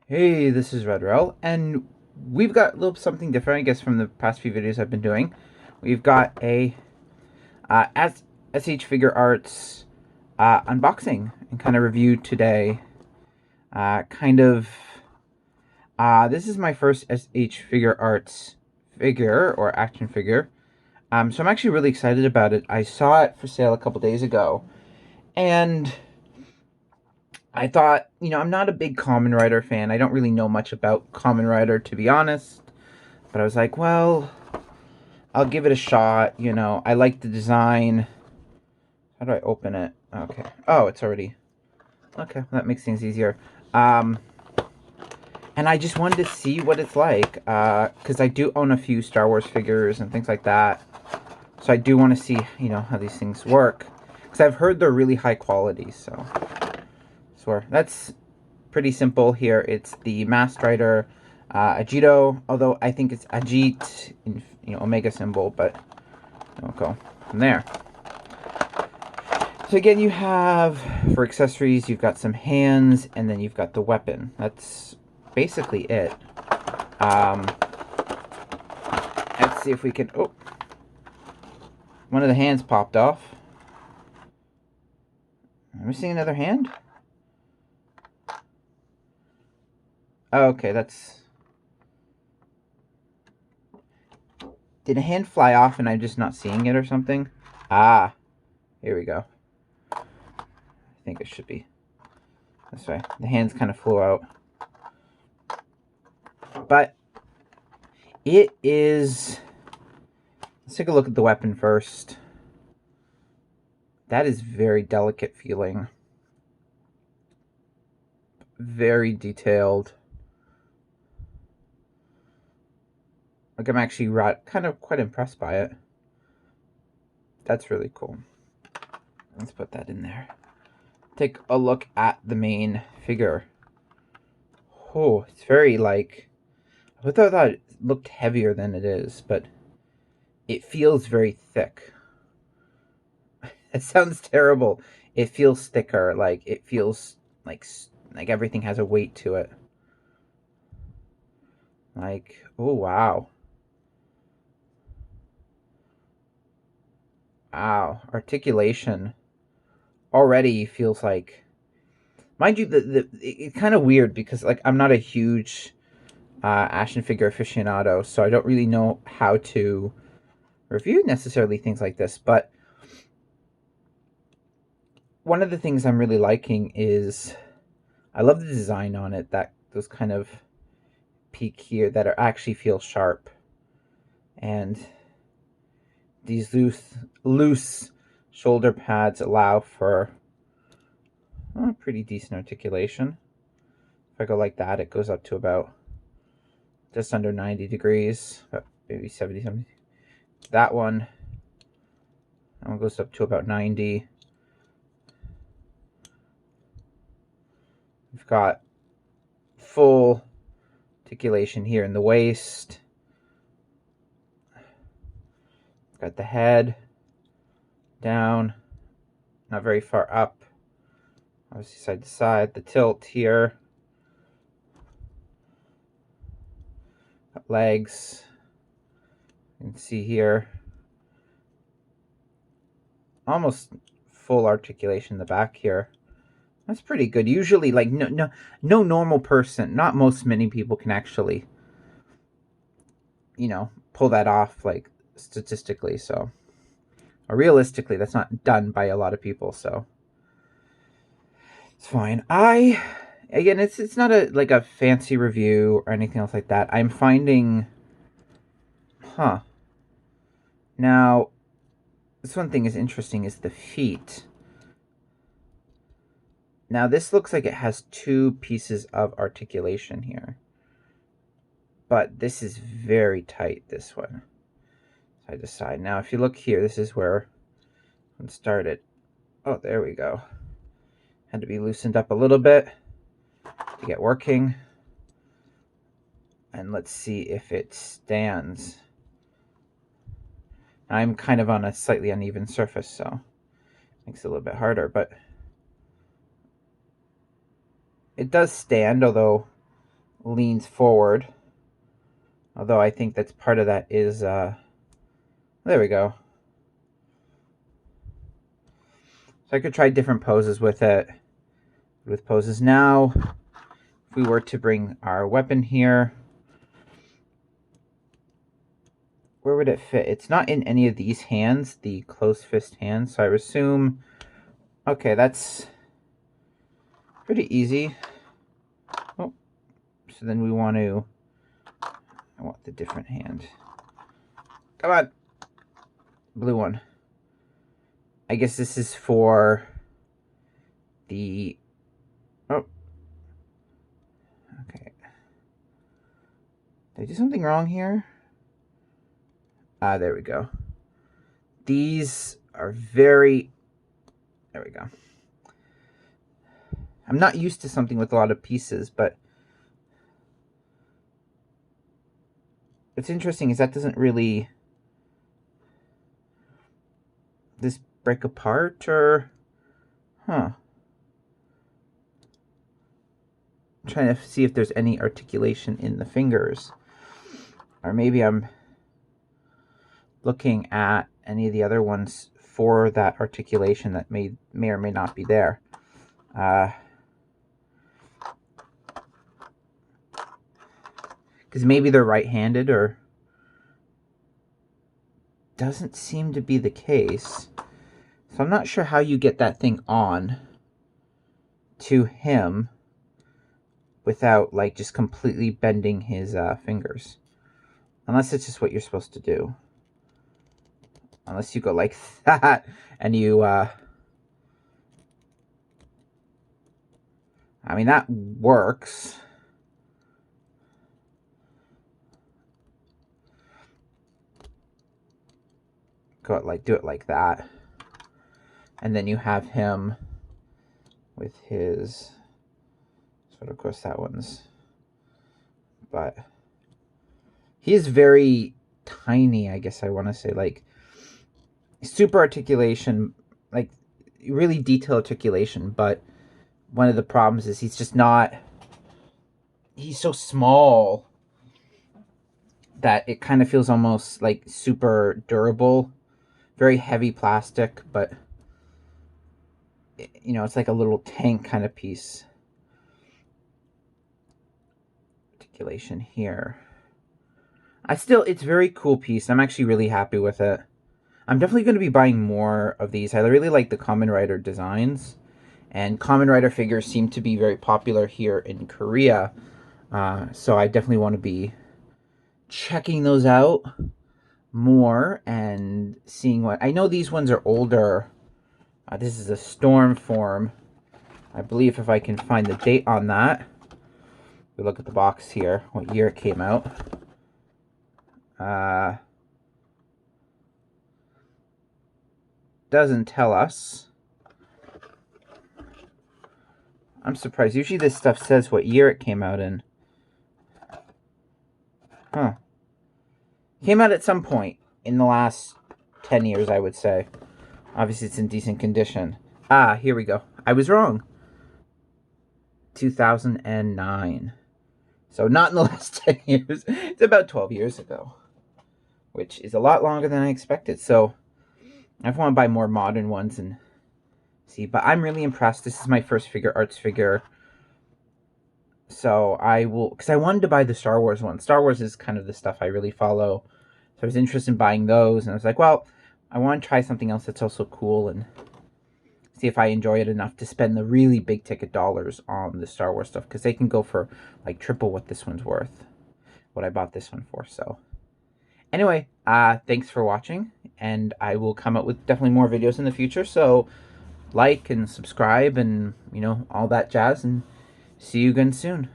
Hey, this is Redrel, and we've got a little something different, I guess, from the past few videos I've been doing. We've got a SH Figure Arts unboxing and kind of review today. This is my first SH Figure Arts figure or action figure. So I'm actually really excited about it. I saw it for sale a couple days ago, and I thought, I'm not a big Kamen Rider fan. I don't really know much about Kamen Rider, to be honest. But I was like, well, I'll give it a shot. I like the design. How do I open it? Okay. Oh, it's already... Okay, that makes things easier. And I just wanted to see what it's like. Because I do own a few Star Wars figures and things like that. So I do want to see, how these things work. Because I've heard they're really high quality, so... That's pretty simple here. It's the Masked Rider agito, although I think it's agit in omega symbol, but we'll go from there. So again, you have, for accessories, you've got some hands, and then you've got the weapon. That's basically it. Let's see if we can... Oh! One of the hands popped off. Am I seeing another hand? Oh, okay, that's... Did a hand fly off and I'm just not seeing it or something? Ah, here we go. I think it should be this way. The hands kind of flew out. But it is... Let's take a look at the weapon first. That is very delicate feeling. Very detailed. Like, I'm actually kind of quite impressed by it. That's really cool. Let's put that in there. Take a look at the main figure. Oh, it's very, like... I thought it looked heavier than it is, but it feels very thick. It sounds terrible. It feels thicker. Like, it feels like everything has a weight to it. Like, oh, wow. Wow, articulation already feels like, mind you, it's kind of weird because, like, I'm not a huge action figure aficionado, so I don't really know how to review necessarily things like this. But one of the things I'm really liking is I love the design on it. That those kind of peak here that are actually feel sharp, and these loose shoulder pads allow for pretty decent articulation. If I go like that, it goes up to about just under 90 degrees, maybe 70 something. That one goes up to about 90. We've got full articulation here in the waist. Got the head down, not very far up. Obviously side to side. The tilt here. Got legs. You can see here. Almost full articulation in the back here. That's pretty good. Usually, like, no normal person, not many people can actually, pull that off, like, statistically, so. Or realistically, that's not done by a lot of people, so. It's fine. Again, it's not a fancy review or anything else like that. I'm finding, now, this one thing is interesting is the feet. Now, this looks like it has two pieces of articulation here. But this is very tight, this one. Side to side. Now, if you look here, this is where it started. Oh, there we go. Had to be loosened up a little bit to get working. And let's see if it stands. I'm kind of on a slightly uneven surface, so it makes it a little bit harder, but it does stand, although leans forward. Although I think that's part of that is, there we go. So I could try different poses with it. With poses now, if we were to bring our weapon here, where would it fit? It's not in any of these hands, the closed fist hands. So I assume, okay, that's pretty easy. Oh, so then we want to, I want the different hand. Come on, blue one. I guess this is for the, oh, okay. Did I do something wrong here? Ah, there we go. These are very, there we go. I'm not used to something with a lot of pieces, but what's interesting is that doesn't really, this break apart or, huh. I'm trying to see if there's any articulation in the fingers. Or maybe I'm looking at any of the other ones for that articulation that may or may not be there. Because maybe they're right-handed, or doesn't seem to be the case. So I'm not sure how you get that thing on to him without like just completely bending his fingers. Unless it's just what you're supposed to do. Unless you go like that and you, I mean, that works. Go like, do it like that. And then you have him with his, sort of course that one's, but he is very tiny, I guess I want to say, like super articulation, like really detailed articulation, but one of the problems is he's just not, he's so small that it kind of feels almost like super durable, very heavy plastic, but you know, it's like a little tank kind of piece. Articulation here. It's a very cool piece. I'm actually really happy with it. I'm definitely going to be buying more of these. I really like the Kamen Rider designs. And Kamen Rider figures seem to be very popular here in Korea. So I definitely want to be checking those out more and seeing what... I know these ones are older. This is a Storm form. I believe if I can find the date on that. We look at the box here, what year it came out. Doesn't tell us. I'm surprised. Usually this stuff says what year it came out in. Huh. Came out at some point in the last 10 years, I would say. Obviously, it's in decent condition. Ah, here we go. I was wrong. 2009. So not in the last 10 years. It's about 12 years ago. Which is a lot longer than I expected. So I want to buy more modern ones and see. But I'm really impressed. This is my first Figuarts figure. So I will... Because I wanted to buy the Star Wars one. Star Wars is kind of the stuff I really follow. So I was interested in buying those. And I was like, well, I want to try something else that's also cool. And see if I enjoy it enough to spend the really big ticket dollars on the Star Wars stuff. Because they can go for like triple what this one's worth. What I bought this one for. So anyway, thanks for watching. And I will come up with definitely more videos in the future. So like and subscribe and, you know, all that jazz. And see you again soon.